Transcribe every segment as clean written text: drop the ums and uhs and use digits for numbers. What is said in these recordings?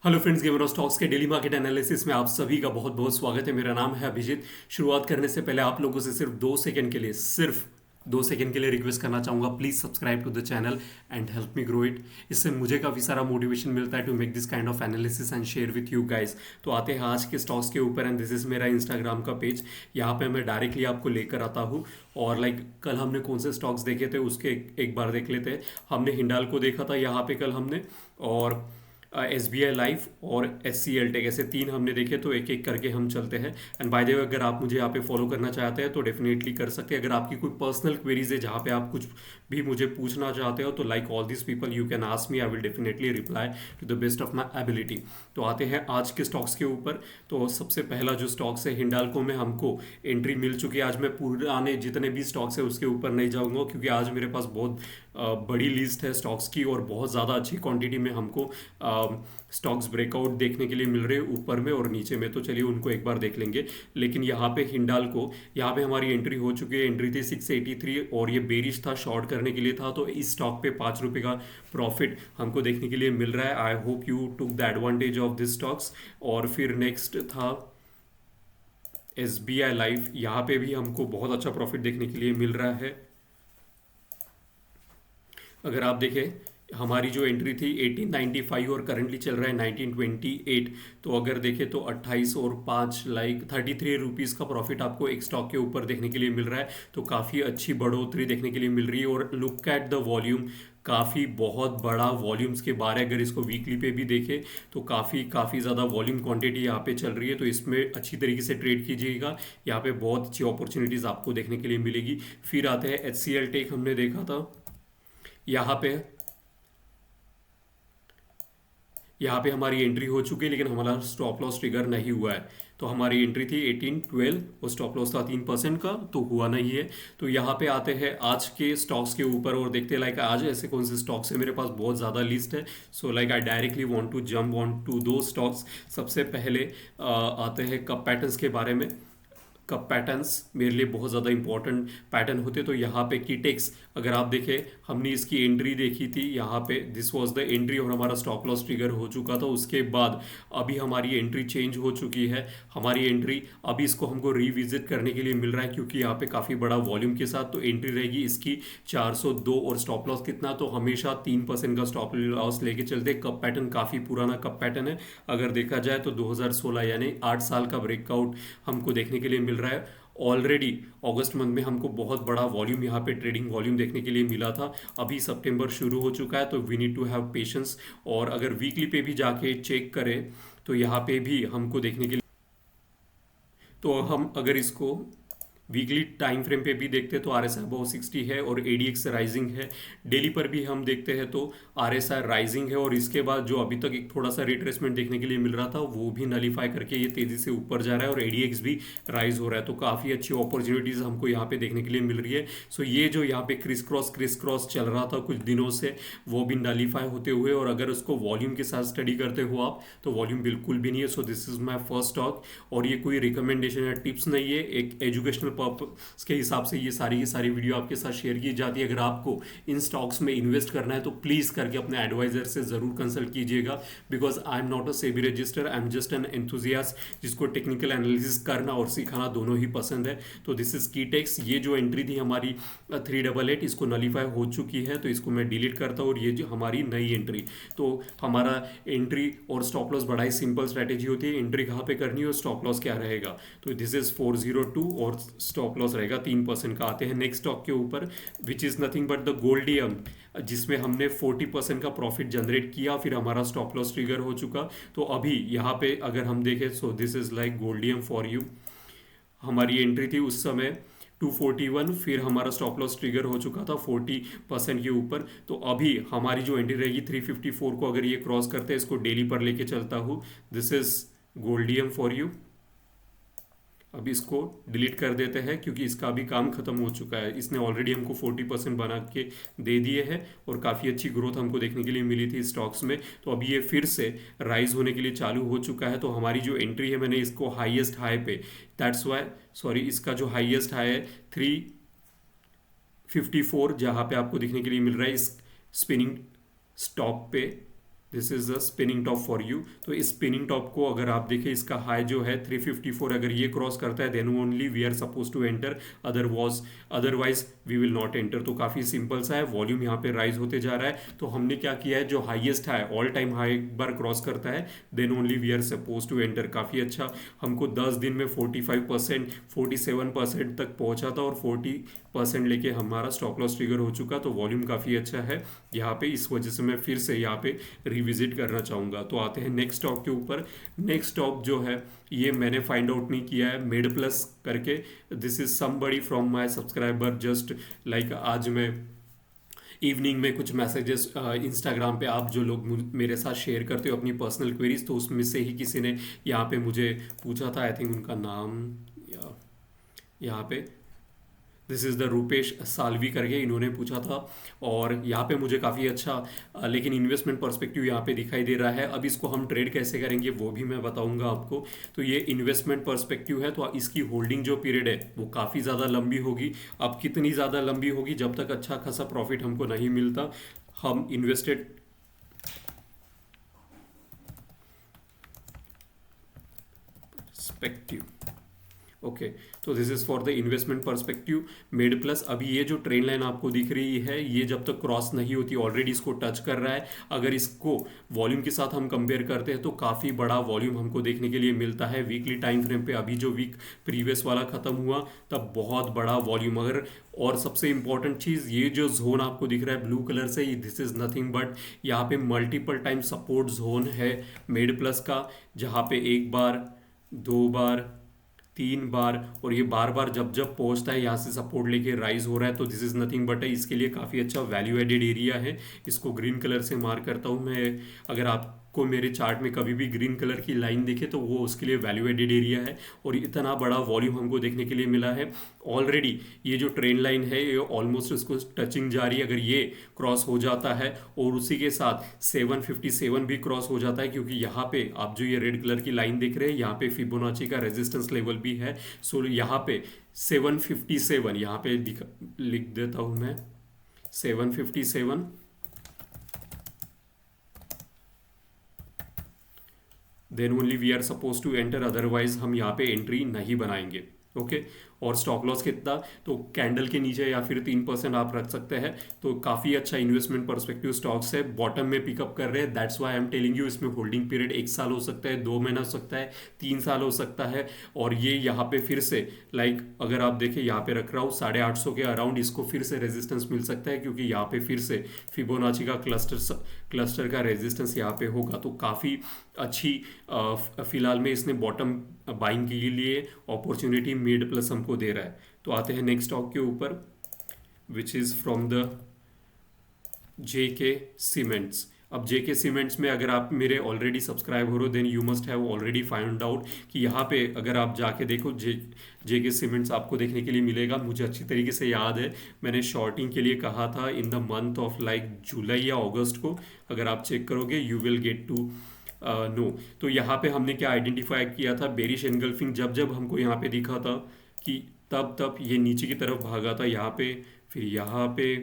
Hello friends, gamer of stocks के daily market analysis में आप सभी का बहुत बहुत स्वागत है। मेरा नाम है अभिजीत। शुरुआत करने से पहले आप लोगों से सिर्फ 2 सेकंड के लिए रिक्वेस्ट करना चाहूँगा, please subscribe to the channel and help me grow it. इससे मुझे काफ़ी सारा मोटिवेशन मिलता है to make this kind of analysis and share with you guys. तो आते हैं आज के स्टॉक्स के ऊपर एंड दिस इज़ मेरा इंस्टाग्राम का पेज। यहाँ पे मैं डायरेक्टली आपको लेकर आता हूँ और कल हमने कौन से स्टॉक्स देखे थे उसके एक बार देख लेते हैं। हमने हिंडाल को देखा था यहाँ पे कल हमने, और SBI लाइफ और HCL टेक, ऐसे तीन हमने देखे। तो एक एक करके हम चलते हैं। एंड बाय द वे, अगर आप मुझे यहाँ पे फॉलो करना चाहते हैं तो डेफिनेटली कर सकते हैं। अगर आपकी कोई पर्सनल क्वेरीज है जहाँ पे आप कुछ भी मुझे पूछना चाहते हो तो like all this people you can ask me, I will definitely reply to the best of my ability. तो आते हैं आज के स्टॉक्स के ऊपर। तो सबसे पहला जो स्टॉक्स है हिंडाल्को में हमको एंट्री मिल चुकी है। आज मैं पुराने जितने भी स्टॉक्स है उसके ऊपर नहीं जाऊँगा क्योंकि आज मेरे पास बहुत बड़ी लिस्ट है स्टॉक्स की और बहुत ज़्यादा अच्छी क्वांटिटी में हमको स्टॉक्स ब्रेकआउट देखने के लिए मिल रहे हैं ऊपर में और नीचे में। तो चलिए उनको एक बार देख लेंगे। लेकिन यहाँ पे हिंडाल्को, यहाँ पे हमारी एंट्री हो चुकी है। एंट्री थी 683 और ये बेरिश था, शॉर्ट करने के लिए था। तो इस स्टॉक पे 5 रुपये का प्रॉफिट हमको देखने के लिए मिल रहा है। I hope you took the advantage of this stocks. और फिर नेक्स्ट था SBI लाइफ। यहाँ पे भी हमको बहुत अच्छा प्रॉफिट देखने के लिए मिल रहा है। अगर आप देखें हमारी जो एंट्री थी 1895 और करंटली चल रहा है 1928। तो अगर देखें तो 28 और 5 33 रुपीज़ का प्रॉफिट आपको एक स्टॉक के ऊपर देखने के लिए मिल रहा है। तो काफ़ी अच्छी बढ़ोतरी देखने के लिए मिल रही है। और लुक एट द वॉल्यूम, काफ़ी बहुत बड़ा वॉल्यूम्स के बारे अगर इसको वीकली पे भी देखें तो काफ़ी ज़्यादा वॉल्यूम क्वांटिटी यहाँ पे चल रही है। तो इसमें अच्छी तरीके से ट्रेड कीजिएगा, यहाँ पे बहुत अच्छी अपॉर्चुनिटीज़ आपको देखने के लिए मिलेगी। फिर आते हैं HCL टेक, हमने देखा था यहाँ पे। यहाँ पे हमारी एंट्री हो चुकी है लेकिन हमारा स्टॉप लॉस ट्रिगर नहीं हुआ है। तो हमारी एंट्री थी 1812 और स्टॉप लॉस था 3% का, तो हुआ नहीं है। तो यहाँ पे आते हैं आज के स्टॉक्स के ऊपर और देखते हैं आज ऐसे कौन से स्टॉक्स है। मेरे पास बहुत ज़्यादा लिस्ट है। So I directly want to jump on to दो स्टॉक्स। सबसे पहले आते हैं कप पैटर्न्स के बारे में। कप पैटर्न्स मेरे लिए बहुत ज़्यादा इंपॉर्टेंट पैटर्न होते। तो यहाँ पे कीटेक्स, अगर आप देखें हमने इसकी एंट्री देखी थी यहाँ पे, दिस वाज द एंट्री और हमारा स्टॉप लॉस ट्रिगर हो चुका था। उसके बाद अभी हमारी एंट्री चेंज हो चुकी है। हमारी एंट्री अभी इसको हमको रिविजिट करने के लिए मिल रहा है क्योंकि यहाँ पे काफ़ी बड़ा वॉल्यूम के साथ। तो एंट्री रहेगी इसकी 402 और स्टॉप लॉस कितना, तो हमेशा 3% का स्टॉप लॉस लेके चलते। कप पैटर्न काफ़ी पुराना कप पैटर्न है। अगर देखा जाए तो 2016 यानी 8 साल का ब्रेकआउट हमको देखने के लिए मिल रहा है। ऑलरेडी अगस्त मंथ में हमको बहुत बड़ा वॉल्यूम यहाँ पे ट्रेडिंग वॉल्यूम देखने के लिए मिला था। अभी सितंबर शुरू हो चुका है तो we need to have patience. और अगर वीकली पे भी जाके चेक करें तो यहाँ पे भी हमको देखने के लिए, तो हम अगर इसको वीकली टाइम फ्रेम पे भी देखते हैं तो RSI अबव 60 है और ADX राइजिंग है। डेली पर भी हम देखते हैं तो RSI राइजिंग है। और इसके बाद जो अभी तक एक थोड़ा सा रिट्रेसमेंट देखने के लिए मिल रहा था वो भी नलीफाई करके ये तेज़ी से ऊपर जा रहा है और ADX भी राइज हो रहा है। तो काफ़ी अच्छी अपॉर्चुनिटीज़ हमको यहाँ पे देखने के लिए मिल रही है। सो ये जो यहाँ पे क्रिस क्रॉस चल रहा था कुछ दिनों से, वो भी नलीफाई होते हुए, और अगर उसको वॉल्यूम के साथ स्टडी करते हो आप तो वॉल्यूम बिल्कुल भी नहीं है। सो this is my first stock. और ये कोई रिकमेंडेशन या टिप्स नहीं है, एक एजुकेशनल पर्पस के हिसाब से ये सारी की सारी वीडियो आपके साथ शेयर की जाती है। अगर आपको इन स्टॉक्स में इन्वेस्ट करना है तो प्लीज़ करके अपने एडवाइजर से ज़रूर कंसल्ट कीजिएगा, because I am not a SEBI register, I am just an enthusiast जिसको टेक्निकल एनालिसिस करना और सिखाना दोनों ही पसंद है। तो दिस इज कीटेक्स। ये जो एंट्री थी हमारी 388, इसको नलीफाई हो चुकी है तो इसको मैं डिलीट करता हूँ। और ये जो हमारी नई एंट्री, तो हमारा एंट्री और स्टॉप लॉस बड़ा ही सिंपल स्ट्रैटेजी होती है। एंट्री कहाँ पे करनी है और स्टॉप लॉस क्या रहेगा। तो दिस इज 402 और स्टॉप लॉस रहेगा 3% का। आते हैं नेक्स्ट स्टॉक के ऊपर which is nothing but the Goldiam, जिसमें हमने 40% का प्रॉफिट जनरेट किया, फिर हमारा स्टॉप लॉस ट्रिगर हो चुका। तो अभी यहाँ पे अगर हम देखें so this is like Goldiam for you. हमारी एंट्री थी उस समय 241, फिर हमारा स्टॉप लॉस ट्रिगर हो चुका था 40% के ऊपर। तो अभी हमारी जो एंट्री रहेगी 354 को अगर ये क्रॉस करते हैं, इसको डेली पर लेके चलता हूँ। This is Goldiam for you. अब इसको डिलीट कर देते हैं क्योंकि इसका भी काम खत्म हो चुका है। इसने ऑलरेडी हमको 40% बना के दे दिए हैं और काफ़ी अच्छी ग्रोथ हमको देखने के लिए मिली थी स्टॉक्स में। तो अभी ये फिर से राइज होने के लिए चालू हो चुका है। तो हमारी जो एंट्री है, मैंने इसको हाईएस्ट हाई पे, दैट्स वाई सॉरी, इसका जो हाईएस्ट हाई है 354 जहाँ पे आपको देखने के लिए मिल रहा है इस स्पिनिंग स्टॉप पे। This is the spinning top for you. तो इस स्पिनिंग टॉप को अगर आप देखें, इसका हाई जो है 354, अगर ये क्रॉस करता है then only we are suppose to enter, otherwise we will not enter. तो काफ़ी सिंपल सा है, वॉल्यूम यहाँ पे राइज होते जा रहा है। तो हमने क्या किया है, जो हाईएस्ट है ऑल टाइम हाई एक बार क्रॉस करता है then only we are suppose to enter. काफ़ी अच्छा, हमको 10 दिन में 45%, 47% तक पहुंचा था और 40% लेके हमारा स्टॉप लॉस ट्रिगर हो चुका। तो वॉल्यूम काफ़ी अच्छा है यहाँ पे, इस वजह से मैं फिर से यहाँ पे रिविजिट करना चाहूँगा। तो आते हैं नेक्स्ट स्टॉक के ऊपर। नेक्स्ट स्टॉक जो है ये मैंने फाइंड आउट नहीं किया है, मेड प्लस करके। This is somebody from my subscriber, just like आज मैं इवनिंग में कुछ मैसेजेस इंस्टाग्राम पे आप जो लोग मेरे साथ शेयर करते हो अपनी पर्सनल क्वेरीज, तो उसमें से ही किसी ने यहाँ पे मुझे पूछा था, आई थिंक उनका नाम यहाँ पे this is the Rupesh Salvi करके इन्होंने पूछा था। और यहाँ पे मुझे काफ़ी अच्छा लेकिन इन्वेस्टमेंट पर्सपेक्टिव यहाँ पे दिखाई दे रहा है। अब इसको हम ट्रेड कैसे करेंगे वो भी मैं बताऊंगा आपको। तो ये इन्वेस्टमेंट पर्सपेक्टिव है, तो इसकी होल्डिंग जो पीरियड है वो काफ़ी ज़्यादा लंबी होगी। अब कितनी ज़्यादा लंबी होगी, जब तक अच्छा खासा प्रॉफिट हमको नहीं मिलता हम इन्वेस्टेड पर्सपेक्टिव। ओके, तो this is for the investment perspective made plus. अभी ये जो ट्रेन लाइन आपको दिख रही है ये जब तक क्रॉस नहीं होती, ऑलरेडी इसको टच कर रहा है। अगर इसको वॉल्यूम के साथ हम कंपेयर करते हैं तो काफ़ी बड़ा वॉल्यूम हमको देखने के लिए मिलता है वीकली टाइम फ्रेम पे। अभी जो वीक प्रीवियस वाला खत्म हुआ तब बहुत बड़ा वॉल्यूम। अगर और सबसे इंपॉर्टेंट चीज़, ये जो जोन आपको दिख रहा है ब्लू कलर से, दिस इज नथिंग बट यहाँ पे मल्टीपल टाइम सपोर्ट जोन है मेड प्लस का, जहाँ पे एक बार, दो बार, 3 बार, और ये बार बार जब जब पहुंचता है यहाँ से सपोर्ट लेके राइज हो रहा है। तो दिस इज नथिंग बट इसके लिए काफ़ी अच्छा वैल्यू एडेड एरिया है। इसको ग्रीन कलर से मार्क करता हूँ मैं। अगर आपको मेरे चार्ट में कभी भी ग्रीन कलर की लाइन दिखे तो वो उसके लिए वैल्यू एडेड एरिया है। और इतना बड़ा वॉल्यूम हमको देखने के लिए मिला है ऑलरेडी। ये जो ट्रेंड लाइन है ये ऑलमोस्ट उसको टचिंग जा रही है। अगर ये क्रॉस हो जाता है और उसी के साथ 757 भी क्रॉस हो जाता है, क्योंकि यहाँ पे आप जो ये रेड कलर की लाइन देख रहे हैं यहाँ पे फिबोनाची का रेजिस्टेंस लेवल भी है। सो यहाँ पे 757, यहाँ पे लिख देता हूँ मैं 757, then only we are suppose to enter, otherwise हम यहाँ पे एंट्री नहीं बनाएंगे। ओके, और स्टॉप लॉस कितना, तो कैंडल के नीचे या फिर 3% आप रख सकते हैं। तो काफ़ी अच्छा इन्वेस्टमेंट पर्सपेक्टिव स्टॉक्स है, बॉटम में पिकअप कर रहे हैं। That's why I am telling you, इसमें होल्डिंग पीरियड 1 साल हो सकता है, 2 महीना हो सकता है, 3 साल हो सकता है। और ये यहाँ पे फिर से लाइक अगर आप देखें यहाँ पे रख रहा हूँ 850 के अराउंड, इसको फिर से रेजिस्टेंस मिल सकता है, क्योंकि यहाँ पे फिर से फिबोनाची का क्लस्टर का रेजिस्टेंस यहाँ पे होगा। तो काफ़ी अच्छी फिलहाल में इसने बॉटम बाइंग के लिए अपॉर्चुनिटी मेड प्लस हमको दे रहा है। तो आते हैं नेक्स्ट स्टॉक के ऊपर, which is from the JK cements. अब जेके सीमेंट्स में अगर आप मेरे ऑलरेडी सब्सक्राइब हो रहे हो then you must have already find out कि यहाँ पे अगर आप जाके देखो जेके सीमेंट्स आपको देखने के लिए मिलेगा। मुझे अच्छी तरीके से याद है मैंने शॉर्टिंग के लिए कहा था in the month of like July या अगस्त को। अगर आप चेक करोगे you will get to know. तो यहाँ पे हमने क्या आइडेंटिफाई किया था, बेरिश एनगल्फिंग जब जब हमको यहाँ पे दिखा था कि तब तब ये नीचे की तरफ भागा था यहाँ पे, फिर यहाँ पे।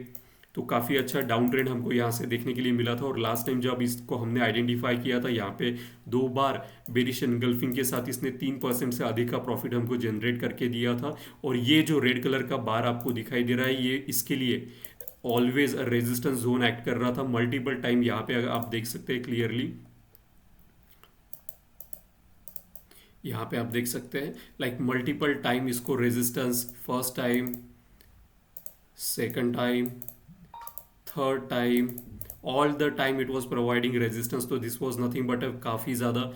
तो काफ़ी अच्छा डाउन ट्रेंड हमको यहाँ से देखने के लिए मिला था। और लास्ट टाइम जब इसको हमने आइडेंटिफाई किया था यहाँ पे 2 बार बेरिश एनगल्फिंग के साथ इसने 3% से अधिक का प्रॉफिट हमको जनरेट करके दिया था। और ये जो रेड कलर का बार आपको दिखाई दे रहा है ये इसके लिए ऑलवेज रेजिस्टेंस जोन एक्ट कर रहा था मल्टीपल टाइम। यहाँ पे अगर आप देख सकते हैं क्लियरली, यहाँ पे आप देख सकते हैं लाइक मल्टीपल टाइम इसको resistance, first time, second time, third time, all the time it was providing resistance. तो दिस वाज नथिंग बट काफ़ी ज़्यादा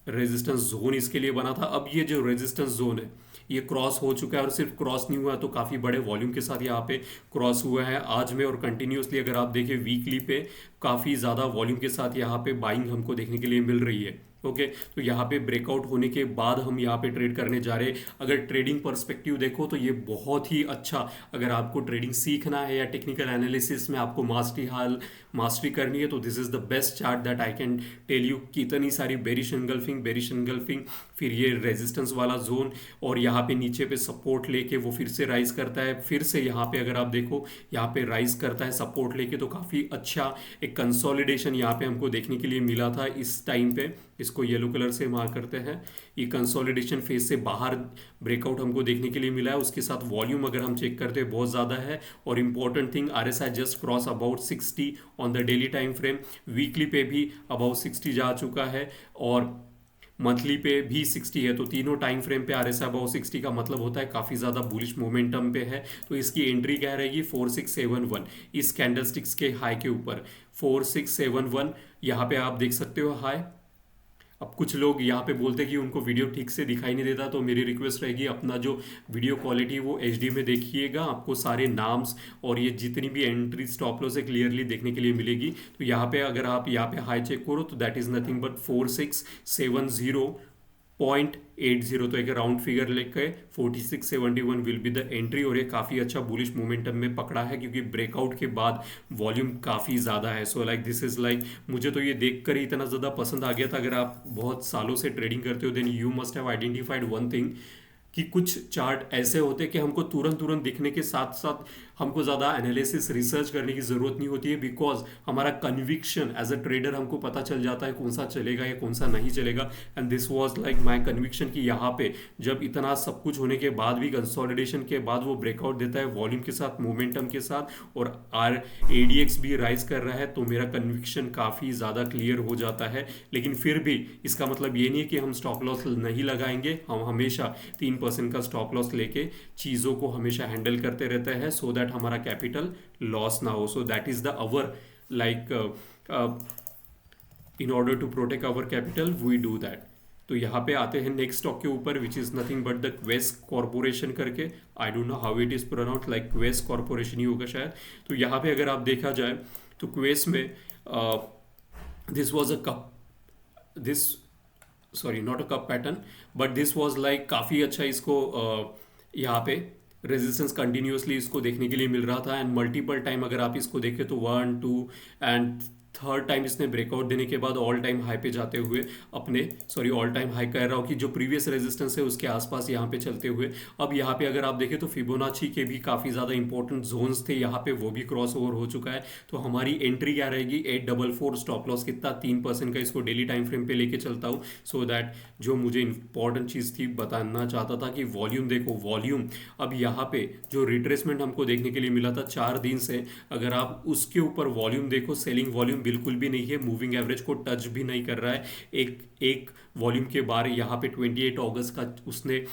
रेजिस्टेंस जोन इसके लिए बना था। अब ये जो रेजिस्टेंस जोन है ये क्रॉस हो चुका है, और सिर्फ क्रॉस नहीं हुआ तो काफ़ी बड़े वॉल्यूम के साथ यहाँ पे क्रॉस हुआ है आज में। और कंटिन्यूसली अगर आप देखें वीकली पे काफ़ी ज़्यादा वॉल्यूम के साथ यहाँ पे बाइंग हमको देखने के लिए मिल रही है। ओके, तो यहाँ पे ब्रेकआउट होने के बाद हम यहाँ पे ट्रेड करने जा रहे हैं। अगर ट्रेडिंग पर्सपेक्टिव देखो तो ये बहुत ही अच्छा, अगर आपको ट्रेडिंग सीखना है या टेक्निकल एनालिसिस में आपको मास्टरी करनी है तो this is the best chart that I can tell you. कितनी सारी बेरिश एंगल्फिंग, फिर ये रेजिस्टेंस वाला जोन, और यहाँ पे नीचे पे सपोर्ट लेके वो फिर से राइज करता है, फिर से यहाँ पे अगर आप देखो यहाँ पे राइज करता है सपोर्ट लेके, तो काफ़ी अच्छा एक कंसोलिडेशन यहाँ पे हमको देखने के लिए मिला था इस टाइम पे। इसको येलो कलर से मार्क करते हैं। ये कंसोलिडेशन फेज से बाहर ब्रेकआउट हमको देखने के लिए मिला है। उसके साथ वॉल्यूम अगर हम चेक करते हैं बहुत ज़्यादा है, और important thing RSI just cross about 60 on the daily time frame. Weekly पे भी अबाउट 60 जा चुका है और मंथली पे भी 60 है। तो तीनों टाइम फ्रेम पे RSI अबाउट 60 का मतलब होता है काफ़ी ज़्यादा बुलिश मोमेंटम पे है। तो इसकी एंट्री क्या रहेगी 4671 इस कैंडलस्टिक्स के हाई के ऊपर। 4671 यहाँ पे आप देख सकते हो हाई। अब कुछ लोग यहाँ पे बोलते हैं कि उनको वीडियो ठीक से दिखाई नहीं देता, तो मेरी रिक्वेस्ट रहेगी अपना जो वीडियो क्वालिटी वो HD में देखिएगा, आपको सारे नाम्स और ये जितनी भी एंट्री स्टॉप लॉस है क्लियरली देखने के लिए मिलेगी। तो यहाँ पे अगर आप यहाँ पे हाई चेक करो तो दैट इज नथिंग बट 4670.80, तो एक राउंड फिगर लेके 4671 विल बी द एंट्री। और ये काफ़ी अच्छा बुलिश मोमेंटम में पकड़ा है क्योंकि ब्रेकआउट के बाद वॉल्यूम काफ़ी ज़्यादा है। So like this is like, मुझे तो ये देखकर ही इतना ज़्यादा पसंद आ गया था। अगर आप बहुत सालों से ट्रेडिंग करते हो then you must have identified one thing, कि कुछ चार्ट ऐसे होते हैं कि हमको तुरंत तुरंत दिखने के साथ साथ हमको ज़्यादा एनालिसिस रिसर्च करने की ज़रूरत नहीं होती है, बिकॉज हमारा कन्विक्शन एज अ ट्रेडर हमको पता चल जाता है कौन सा चलेगा या कौन सा नहीं चलेगा। And this was like my conviction कि यहाँ पे जब इतना सब कुछ होने के बाद भी कंसोलिडेशन के बाद वो ब्रेकआउट देता है वॉल्यूम के साथ, मोमेंटम के साथ, और ADX भी राइज कर रहा है, तो मेरा कन्विक्शन काफ़ी ज़्यादा क्लियर हो जाता है। लेकिन फिर भी इसका मतलब ये नहीं है कि हम स्टॉप लॉस नहीं लगाएंगे। हम हमेशा 3% का स्टॉप लॉस लेके चीज़ों को हमेशा हैंडल करते रहते हैं, सो दैट हमारा कैपिटल लॉस ना हो। So that is the our like in order to protect our capital we do that. तो यहाँ पे आते हैं नेक्स्ट स्टॉक के ऊपर which is nothing but the Quess corporation करके। I don't know how it is pronounce, like Quess corporation ही होगा शायद। तो यहाँ पे अगर आप देखा जाए तो क्वेस में this was a cup, this sorry not a cup pattern but this was like काफ़ी अच्छा इसको यहाँ पे रेजिस्टेंस कंटिन्यूसली इसको देखने के लिए मिल रहा था। एंड मल्टीपल टाइम अगर आप इसको देखें तो 1 2 एंड थर्ड टाइम इसने ब्रेकआउट देने के बाद ऑल टाइम हाई पे जाते हुए अपने ऑल टाइम हाई कह रहा हूँ कि जो प्रीवियस रेजिस्टेंस है उसके आसपास यहाँ पे चलते हुए अब यहाँ पे अगर आप देखें तो फिबोनाची के भी काफ़ी ज़्यादा इंपॉर्टेंट जोन्स थे यहाँ पे, वो भी क्रॉस ओवर हो चुका है। तो हमारी एंट्री क्या रहेगी 844, स्टॉप लॉस कितना 3% का इसको डेली टाइम फ्रेम पे लेके चलता हूँ। सो दैट जो मुझे इंपॉर्टेंट चीज़ थी बताना चाहता था कि वॉल्यूम देखो, वॉल्यूम अब यहाँ पे जो रिट्रेसमेंट हमको देखने के लिए मिला था 4 दिन से, अगर आप उसके ऊपर वॉल्यूम देखो, सेलिंग वॉल्यूम बिल्कुल भी नहीं है, मूविंग एवरेज को टच भी नहीं कर रहा है। एक वॉल्यूम के बार यहाँ पे 28 अगस्त का उसने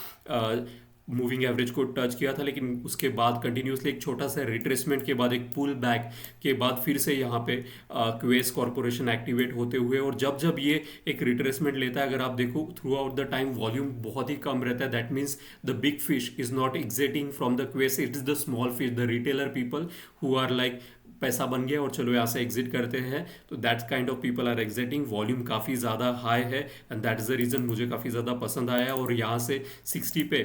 मूविंग एवरेज को टच किया था, लेकिन उसके बाद कंटिन्यूसली एक छोटा सा रिट्रेसमेंट के बाद एक पुल बैक के बाद फिर से यहाँ पे क्वेस कॉर्पोरेशन एक्टिवेट होते हुए, और जब जब ये एक रिट्रेसमेंट लेता है अगर आप देखो throughout the time volume बहुत ही कम रहता है। That means the big fish is not exiting from the cues, it is the small fish, the retailer people who are like पैसा बन गया और चलो यहाँ से एग्जिट करते हैं। तो that kind of people are exiting, volume काफ़ी ज़्यादा हाई है and that is the reason मुझे काफ़ी ज़्यादा पसंद आया। और यहाँ से 60 पे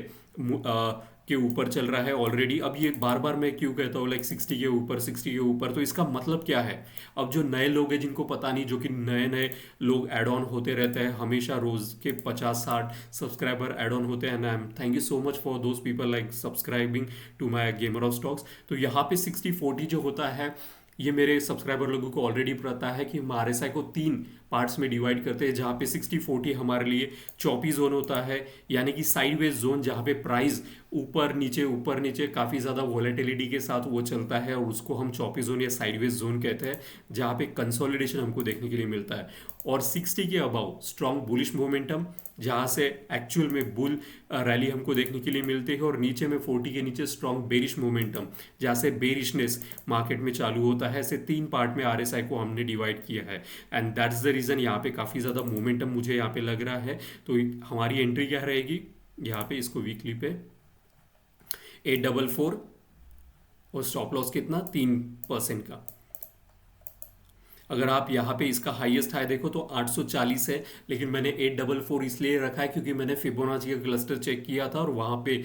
के ऊपर चल रहा है ऑलरेडी। अब ये बार बार मैं क्यों कहता हूँ लाइक 60 के ऊपर 60 के ऊपर, तो इसका मतलब क्या है। अब जो नए लोग हैं जिनको पता नहीं, जो कि नए नए लोग ऐड ऑन होते रहते हैं हमेशा, रोज़ के 50-60 सब्सक्राइबर ऐड ऑन होते हैं, and I am thank you so much for those people like subscribing to my gamer of stocks. तो यहाँ पे 60-40 जो होता है ये मेरे सब्सक्राइबर लोगों को ऑलरेडी पता है कि हम RSI को 3 पार्ट्स में डिवाइड करते हैं, जहाँ पे 60-40 हमारे लिए चौपी जोन होता है, यानी कि साइडवेज जोन जहाँ पे प्राइस ऊपर नीचे काफ़ी ज़्यादा वॉलेटिलिटी के साथ वो चलता है, और उसको हम चौपी जोन या साइडवेज जोन कहते हैं, जहाँ पे कंसोलिडेशन हमको देखने के लिए मिलता है। और 60 के अबाव स्ट्रॉन्ग बुलिश मोमेंटम, जहाँ से एक्चुअल में बुल रैली हमको देखने के लिए मिलती है, और नीचे में 40 के नीचे स्ट्रॉन्ग बेरिश मोमेंटम, जहाँ से बेरिशनेस मार्केट में चालू होता है। ऐसे 3 पार्ट में RSI को हमने डिवाइड किया है, एंड दैट्स द रीज़न यहाँ पे काफ़ी ज़्यादा मोमेंटम मुझे यहाँ पे लग रहा है। तो हमारी एंट्री क्या रहेगी यहाँ पे, इसको वीकली पे 844 और स्टॉप लॉस कितना 3% का। अगर आप यहाँ पे इसका हाईएस्ट हाई देखो तो 840 है, लेकिन मैंने 844 इसलिए रखा है क्योंकि मैंने फिबोनाची का क्लस्टर चेक किया था और वहाँ पे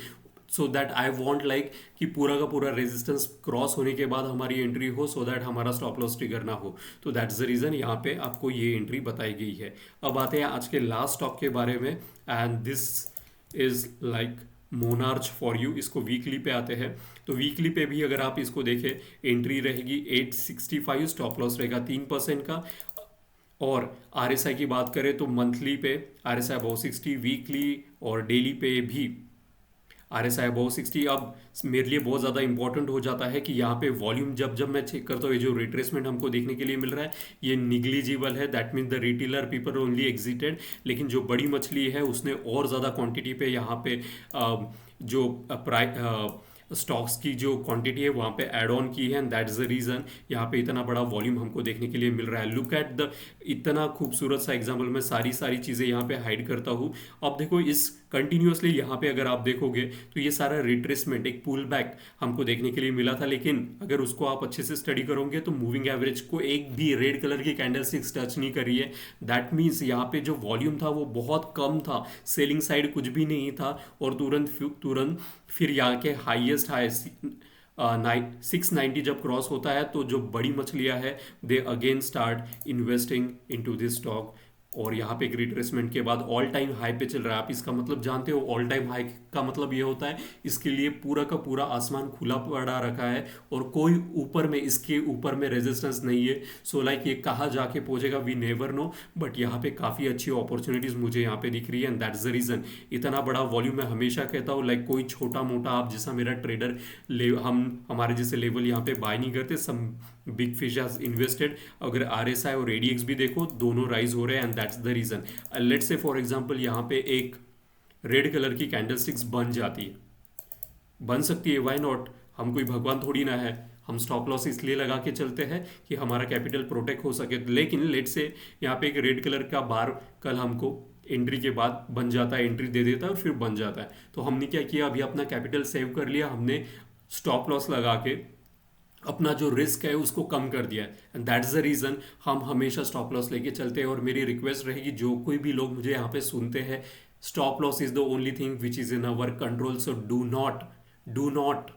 so that I want like कि पूरा का पूरा रेजिस्टेंस क्रॉस होने के बाद हमारी एंट्री हो, सो दैट हमारा स्टॉप लॉस ट्रिगर ना हो। तो दैट्स द रीज़न यहाँ पे आपको ये एंट्री बताई गई है। अब आते हैं आज के लास्ट स्टॉक के बारे में, and this is like monarch for you. इसको वीकली पे आते हैं, तो वीकली पे भी अगर आप इसको देखें, एंट्री रहेगी 865, स्टॉप लॉस रहेगा 3% का। और आरएसआई की बात करें तो मंथली पे आरएसआई अबाउ 60, वीकली और डेली पे भी आरएसआई अबाउ 60। अब मेरे लिए बहुत ज़्यादा इंपॉर्टेंट हो जाता है कि यहाँ पे वॉल्यूम जब जब मैं चेक करता हूँ, ये जो रिट्रेसमेंट हमको देखने के लिए मिल रहा है ये निग्लिजिबल है, that mean the retailer people only exerted. लेकिन जो बड़ी मछली है उसने और ज़्यादा क्वांटिटी पे यहाँ पे जो स्टॉक्स की जो क्वांटिटी है वहाँ पे ऐड ऑन की है, and that is the reason यहाँ पे इतना बड़ा वॉल्यूम हमको देखने के लिए मिल रहा है। लुक एट द इतना खूबसूरत सा एग्जाम्पल, मैं सारी सारी चीज़ें यहाँ पे हाइड करता हूँ। अब देखो इस कंटिन्यूसली यहाँ पे अगर आप देखोगे तो ये सारा रिट्रेसमेंट, एक पुल बैक हमको देखने के लिए मिला था, लेकिन अगर उसको आप अच्छे से स्टडी करोगे तो मूविंग एवरेज को एक भी रेड कलर की कैंडल स्टिक्स टच नहीं करी है। दैट मीन्स यहाँ पे जो वॉल्यूम था वो बहुत कम था, सेलिंग साइड कुछ भी नहीं था, और तुरंत फिर यहाँ के हाईएस्ट हाई 690 जब क्रॉस होता है तो जो बड़ी मछलियाँ हैं they again start investing into this stock. और यहाँ पे एक रिट्रेसमेंट के बाद ऑल टाइम हाई पे चल रहा है। आप इसका मतलब जानते हो, ऑल टाइम हाई का मतलब ये होता है इसके लिए पूरा का पूरा आसमान खुला पड़ा रखा है और कोई ऊपर में इसके ऊपर में रेजिस्टेंस नहीं है। सो लाइक ये कहाँ जाके पहुंचेगा वी नेवर नो, बट यहाँ पे काफ़ी अच्छी अपॉर्चुनिटीज़ मुझे यहाँ पे दिख रही है, एंड दैट्स द रीज़न इतना बड़ा वॉल्यूम। मैं हमेशा कहता हूँ लाइक कोई छोटा मोटा आप जैसा मेरा ट्रेडर हमारे जैसे लेवल यहाँ पे बाय नहीं करते, some big fish has invested. अगर आरएसआई और एडीएक्स भी देखो दोनों राइज हो रहे हैं, and that's the reason. Let's say for example यहाँ पे एक रेड कलर की कैंडलस्टिक्स बन जाती है, बन सकती है, व्हाई नॉट। हम कोई भगवान थोड़ी ना है, हम स्टॉप लॉस इसलिए लगा के चलते हैं कि हमारा कैपिटल प्रोटेक्ट हो सके। लेकिन लेट से यहाँ पे एक रेड कलर का बार कल हमको एंट्री के बाद बन जाता है, एंट्री दे देता है और फिर बन जाता है, तो हमने क्या किया, अभी अपना कैपिटल सेव कर लिया, हमने स्टॉप लॉस लगा के अपना जो रिस्क है उसको कम कर दिया है, एंड दैट्स द रीज़न हम हमेशा स्टॉप लॉस लेके चलते हैं। और मेरी रिक्वेस्ट रहेगी जो कोई भी लोग मुझे यहाँ पे सुनते हैं, stop loss is the only thing which is in our control, so do not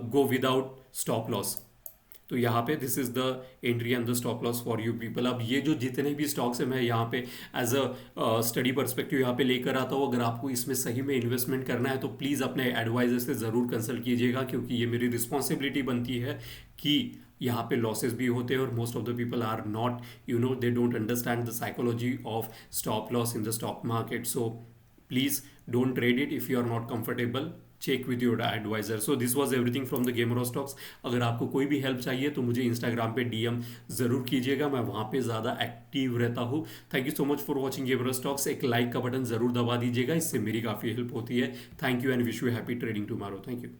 go without stop loss. तो यहाँ पे this is the entry and the stop loss for you people. अब ये जो जितने भी स्टॉक्स हैं मैं यहाँ पे एज अ स्टडी परस्पेक्टिव यहाँ पे लेकर आता हूँ। अगर आपको इसमें सही में इन्वेस्टमेंट करना है तो प्लीज़ अपने एडवाइजर से ज़रूर कंसल्ट कीजिएगा, क्योंकि ये मेरी रिस्पॉन्सिबिलिटी बनती है कि यहाँ पे लॉसेस भी होते हैं और most of the people are not they don't understand the psychology of stop loss in the stock market. So please don't trade it if you are not comfortable, check with your advisor. So this was everything from the gamer of stocks. अगर आपको कोई भी help चाहिए तो मुझे Instagram पे DM ज़रूर कीजिएगा, मैं वहाँ पे ज़्यादा एक्टिव रहता हूँ। Thank you so much for watching gamer of stocks. एक लाइक का बटन ज़रूर दबा दीजिएगा, इससे मेरी काफ़ी हेल्प होती है। Thank you and wish you happy trading tomorrow. Thank you.